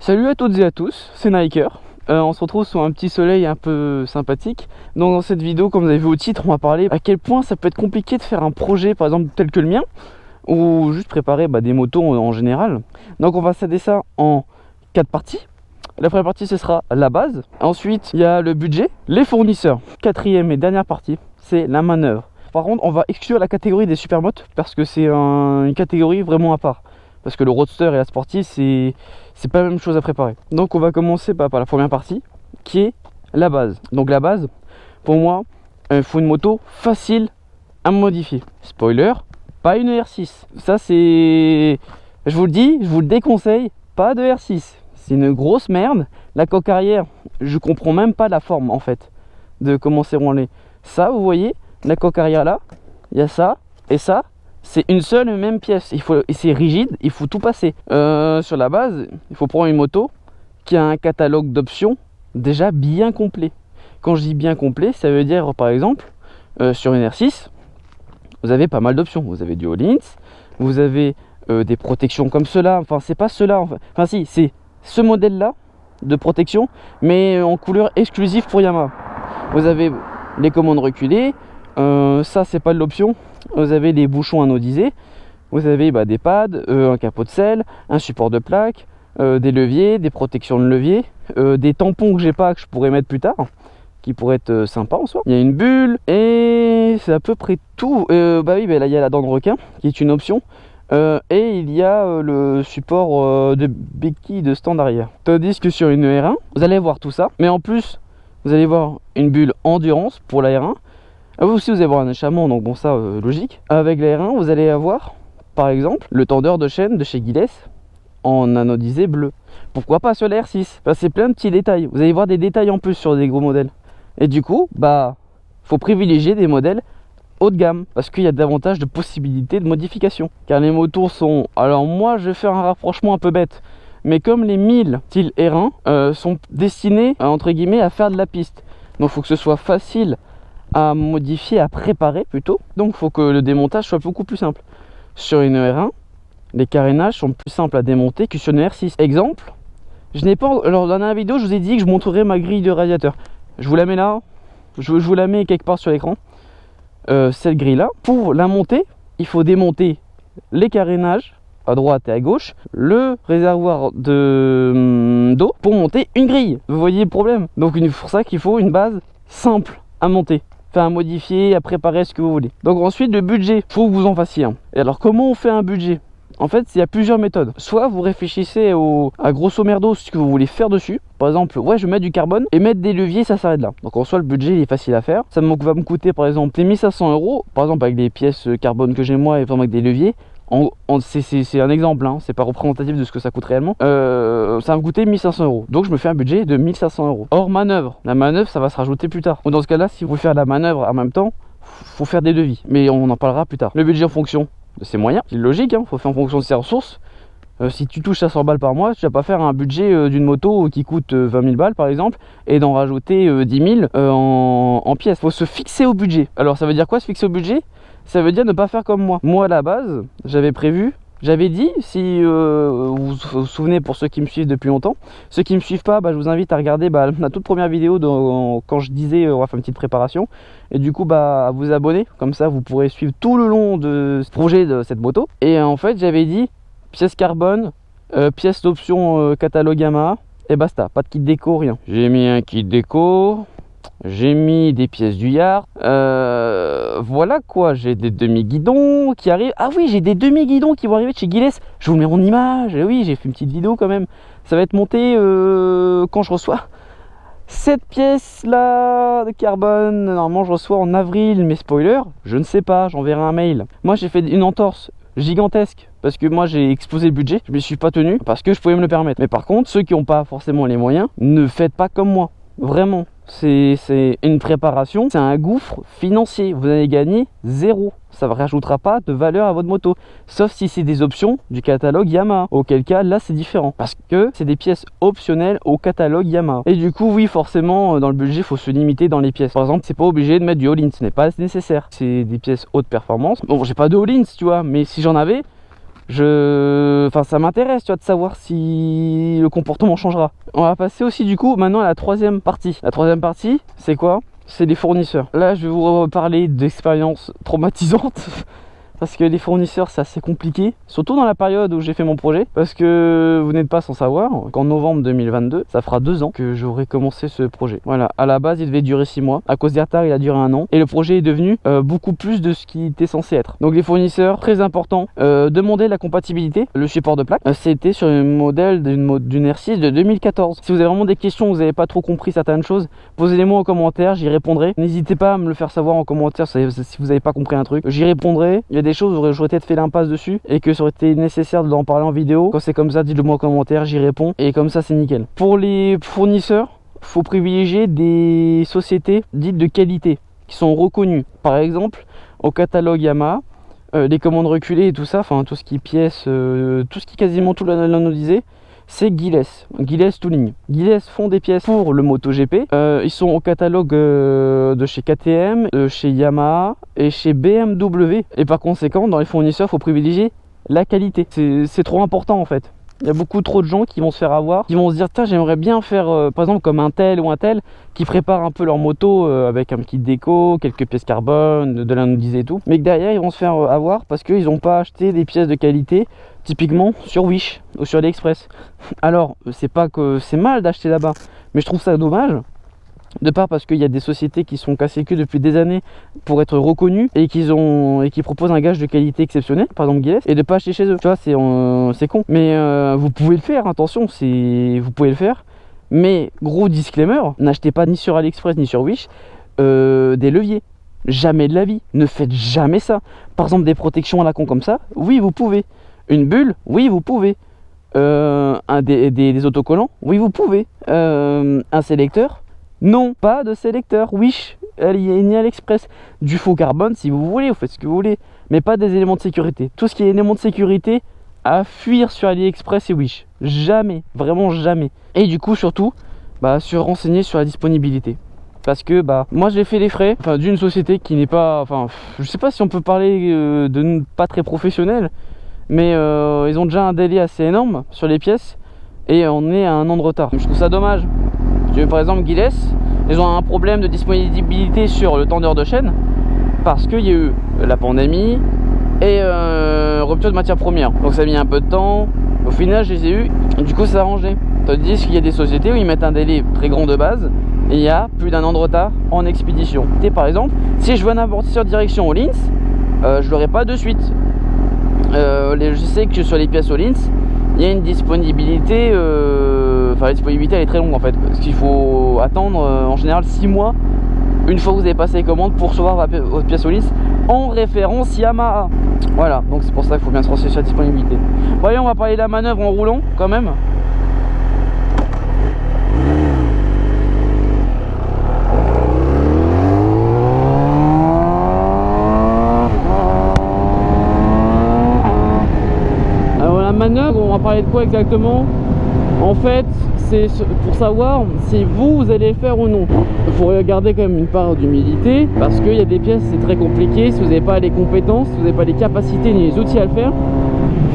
Salut à toutes et à tous, c'est Niker. On se retrouve sur un petit soleil un peu sympathique. Donc dans cette vidéo, comme vous avez vu au titre, on va parler à quel point ça peut être compliqué de faire un projet, par exemple tel que le mien, ou juste préparer des motos en général. Donc on va scinder ça en 4 parties. La première partie, ce sera la base. Ensuite, il y a le budget, les fournisseurs. Quatrième et dernière partie, c'est la manœuvre. Par contre, on va exclure la catégorie des supermotos parce que c'est une catégorie vraiment à part. Parce que le roadster et la sportive, c'est pas la même chose à préparer. Donc on va commencer par la première partie, qui est la base. Donc la base, pour moi, il faut une moto facile à modifier. Spoiler, pas une R6. Ça c'est... Je vous le dis, je vous le déconseille, pas de R6. C'est une grosse merde. La coque arrière, je comprends même pas la forme en fait, de comment c'est roulé. Ça, vous voyez, la coque arrière là, il y a ça et ça. C'est une seule et même pièce, et c'est rigide, il faut tout passer. Sur la base, il faut prendre une moto qui a un catalogue d'options déjà bien complet. Quand je dis bien complet, ça veut dire par exemple, sur une R6, vous avez pas mal d'options. Vous avez du Öhlins, vous avez des protections comme cela, enfin c'est pas cela, enfin si, c'est ce modèle-là de protection, mais en couleur exclusive pour Yamaha. Vous avez les commandes reculées, ça c'est pas de l'option. Vous avez des bouchons anodisés, vous avez des pads, un capot de selle, un support de plaque, des leviers, des protections de levier, des tampons que j'ai pas, que je pourrais mettre plus tard, qui pourraient être sympas en soi. Il y a une bulle et c'est à peu près tout. Là il y a la dent de requin qui est une option, et il y a le support de béquille de stand arrière. Tandis que sur une R1, vous allez voir tout ça, mais en plus vous allez voir une bulle endurance pour la R1. Vous aussi vous allez avoir un échappement, donc bon ça logique. Avec la R1 vous allez avoir par exemple le tendeur de chaîne de chez Giles en anodisé bleu. Pourquoi pas sur la R6? C'est plein de petits détails, vous allez voir des détails en plus sur des gros modèles. Et du coup faut privilégier des modèles haut de gamme parce qu'il y a davantage de possibilités de modification. Car les motos sont, alors moi je vais faire un rapprochement un peu bête, mais comme les 1000 style R1 sont destinés entre guillemets à faire de la piste. Donc il faut que ce soit facile à modifier, à préparer plutôt. Donc il faut que le démontage soit beaucoup plus simple. Sur une R1, les carénages sont plus simples à démonter que sur une R6. Exemple, je n'ai pas... Alors dans la vidéo, je vous ai dit que je montrerai ma grille de radiateur. Je vous la mets là, je vous la mets quelque part sur l'écran. Cette grille là, pour la monter, il faut démonter les carénages à droite et à gauche, le réservoir d'eau pour monter une grille. Vous voyez le problème? Donc c'est pour ça qu'il faut une base simple à monter, enfin à modifier, à préparer, ce que vous voulez. Donc ensuite le budget, faut que vous en fassiez un. Et alors comment on fait un budget? En fait il y a plusieurs méthodes. Soit vous réfléchissez à grosso merdo ce que vous voulez faire dessus. Par exemple, ouais je vais mettre du carbone et mettre des leviers, ça s'arrête là. Donc en soi le budget il est facile à faire. Ça va me coûter par exemple 1500 €, par exemple avec des pièces carbone que j'ai moi et par exemple avec des leviers. C'est un exemple, hein, c'est pas représentatif de ce que ça coûte réellement. Ça va me coûter 1500 €. Donc je me fais un budget de 1500 €. Hors manœuvre. La manœuvre, ça va se rajouter plus tard. Ou dans ce cas-là, si vous voulez faire la manœuvre en même temps, faut faire des devis. Mais on en parlera plus tard. Le budget en fonction de ses moyens, c'est logique, hein, faut faire en fonction de ses ressources. Si tu touches à 100 balles par mois, tu vas pas faire un budget d'une moto qui coûte 20 000 balles par exemple et d'en rajouter 10 000 en pièces. Faut se fixer au budget. Alors ça veut dire quoi se fixer au budget? Ça veut dire ne pas faire comme moi. Moi à la base, j'avais prévu, j'avais dit, si vous vous souvenez pour ceux qui me suivent depuis longtemps, ceux qui ne me suivent pas, je vous invite à regarder la toute première vidéo quand je disais on va faire une petite préparation. Et du coup à vous abonner, comme ça vous pourrez suivre tout le long de ce projet de cette moto. Et en fait j'avais dit pièce carbone, pièce d'option catalogue Yamaha et basta, pas de kit déco, rien. J'ai mis un kit déco. J'ai mis des pièces du yard, voilà quoi, j'ai des demi-guidons qui arrivent. Ah oui, j'ai des demi-guidons qui vont arriver de chez Giles. Je vous mets en image, et oui, j'ai fait une petite vidéo quand même. Ça va être monté quand je reçois cette pièce là de carbone. Normalement je reçois en avril, mais spoiler, je ne sais pas, j'enverrai un mail. Moi j'ai fait une entorse gigantesque parce que moi j'ai explosé le budget, je me suis pas tenu parce que je pouvais me le permettre. Mais par contre, ceux qui n'ont pas forcément les moyens, ne faites pas comme moi, vraiment. C'est une préparation, c'est un gouffre financier. Vous allez gagner zéro. Ça ne rajoutera pas de valeur à votre moto. Sauf si c'est des options du catalogue Yamaha. Auquel cas, là, c'est différent. Parce que c'est des pièces optionnelles au catalogue Yamaha. Et du coup, oui, forcément, dans le budget, il faut se limiter dans les pièces. Par exemple, c'est pas obligé de mettre du Öhlins. Ce n'est pas nécessaire. C'est des pièces haute performance. Bon, j'ai pas de Öhlins, tu vois. Mais si j'en avais, Enfin, ça m'intéresse, tu vois, de savoir si le comportement changera. On va passer aussi du coup maintenant à la troisième partie. La troisième partie, c'est quoi? C'est les fournisseurs. Là, je vais vous parler d'expériences traumatisantes. Parce que les fournisseurs, c'est assez compliqué, surtout dans la période où j'ai fait mon projet. Parce que vous n'êtes pas sans savoir qu'en novembre 2022, ça fera 2 ans que j'aurai commencé ce projet. Voilà, à la base, il devait durer 6 mois. À cause des retards, il a duré 1 an. Et le projet est devenu beaucoup plus de ce qui était censé être. Donc les fournisseurs, très important, demander la compatibilité, le support de plaque. C'était sur un modèle d'une R6 de 2014. Si vous avez vraiment des questions, vous n'avez pas trop compris certaines choses, posez-les-moi en commentaire, j'y répondrai. N'hésitez pas à me le faire savoir en commentaire si vous n'avez pas compris un truc. J'y répondrai. Il y a des choses où j'aurais peut-être fait l'impasse dessus et que ça aurait été nécessaire d'en parler en vidéo. Quand c'est comme ça, dites-le moi en commentaire, j'y réponds et comme ça c'est nickel. Pour les fournisseurs, faut privilégier des sociétés dites de qualité qui sont reconnues. Par exemple, au catalogue Yamaha, les commandes reculées et tout ça, enfin tout ce qui est pièces, tout ce qui est quasiment tout l'anodisé, c'est Giles Tooling. Giles font des pièces pour le MotoGP. Ils sont au catalogue de chez KTM, de chez Yamaha et chez BMW. Et par conséquent, dans les fournisseurs, il faut privilégier la qualité. C'est trop important en fait. Il y a beaucoup trop de gens qui vont se faire avoir, qui vont se dire tiens, j'aimerais bien faire par exemple comme un tel ou un tel qui prépare un peu leur moto avec un kit déco, quelques pièces carbone, de l'anodisé et tout, mais que derrière ils vont se faire avoir parce qu'ils n'ont pas acheté des pièces de qualité typiquement sur Wish ou sur AliExpress. Alors c'est pas que c'est mal d'acheter là-bas, mais je trouve ça dommage. De part parce qu'il y a des sociétés qui sont cassées le cul depuis des années pour être reconnues et qui proposent un gage de qualité exceptionnel, par exemple Giles, et de pas acheter chez eux. Tu vois, c'est con. Mais vous pouvez le faire, attention, vous pouvez le faire. Mais gros disclaimer, n'achetez pas ni sur AliExpress ni sur Wish des leviers. Jamais de la vie. Ne faites jamais ça. Par exemple des protections à la con comme ça, oui vous pouvez. Une bulle, oui vous pouvez. Des autocollants, oui vous pouvez. Un sélecteur, non, pas de sélecteur. Wish, ni AliExpress. Du faux carbone si vous voulez, vous faites ce que vous voulez, mais pas des éléments de sécurité. Tout ce qui est éléments de sécurité, à fuir sur AliExpress et Wish. Jamais, vraiment jamais. Et du coup surtout, se renseigner sur la disponibilité. Parce que moi j'ai fait les frais d'une société qui n'est pas, je sais pas si on peut parler de pas très professionnel, mais ils ont déjà un délai assez énorme sur les pièces et on est à 1 an de retard. Je trouve ça dommage. Par exemple Giles, ils ont un problème de disponibilité sur le tendeur de chaîne parce qu'il y a eu la pandémie et rupture de matière première. Donc ça a mis un peu de temps. Au final je les ai eu, du coup ça a arrangé. Tandis qu'il y a des sociétés où ils mettent un délai très grand de base et il y a plus d'1 an de retard en expédition. Et par exemple, si je veux un amortisseur de direction au Linz, je l'aurai pas de suite. Je sais que sur les pièces au Linz, il y a une disponibilité, la disponibilité elle est très longue en fait, parce qu'il faut attendre en général 6 mois une fois que vous avez passé les commandes pour recevoir votre pièce au Linz en référence Yamaha. Voilà, donc c'est pour ça qu'il faut bien se renseigner sur la disponibilité. Bon allez, on va parler de la manœuvre en roulant quand même. Manœuvre, on va parler de quoi exactement? En fait, c'est pour savoir si vous allez le faire ou non. Il faut garder quand même une part d'humilité parce qu'il y a des pièces, c'est très compliqué. Si vous n'avez pas les compétences, si vous n'avez pas les capacités ni les outils à le faire,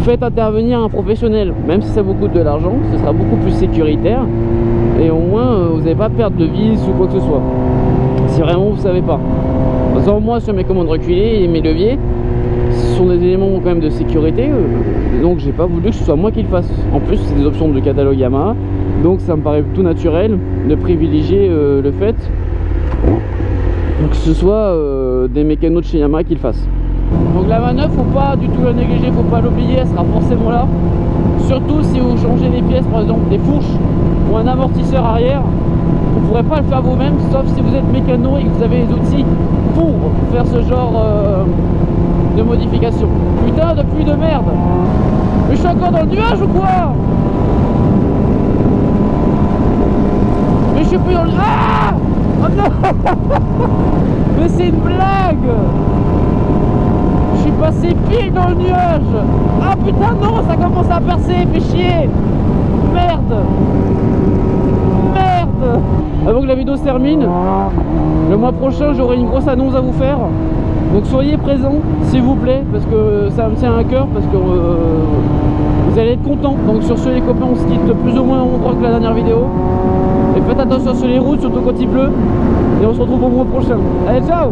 faites intervenir un professionnel. Même si ça vous coûte de l'argent, ce sera beaucoup plus sécuritaire et au moins vous n'allez pas perdre de vis ou quoi que ce soit. Si vraiment vous ne savez pas. Par exemple, moi sur mes commandes reculées et mes leviers, ce sont des éléments quand même de sécurité, donc j'ai pas voulu que ce soit moi qui le fasse. En plus c'est des options de catalogue Yamaha, donc ça me paraît tout naturel de privilégier le fait que ce soit des mécanos de chez Yamaha qui le fassent. Donc la manœuvre, faut pas du tout la négliger, faut pas l'oublier, elle sera forcément là. Surtout si vous changez des pièces, par exemple des fourches ou un amortisseur arrière, vous ne pourrez pas le faire vous-même, sauf si vous êtes mécano et que vous avez les outils pour faire ce genre de modification. Putain de pluie de merde! Mais je suis encore dans le nuage ou quoi? Mais je suis plus dans le... Ah! Oh non! Mais c'est une blague! Je suis passé pile dans le nuage! Ah putain non, ça commence à percer, fait chier! Merde! Merde! Avant que la vidéo se termine, le mois prochain j'aurai une grosse annonce à vous faire. Donc soyez présents s'il vous plaît, parce que ça me tient à cœur, parce que vous allez être contents. Donc sur ce les copains, on se quitte plus ou moins au même endroit que la dernière vidéo. Et faites attention sur les routes, surtout quand il pleut. Et on se retrouve au mois prochain. Allez, ciao!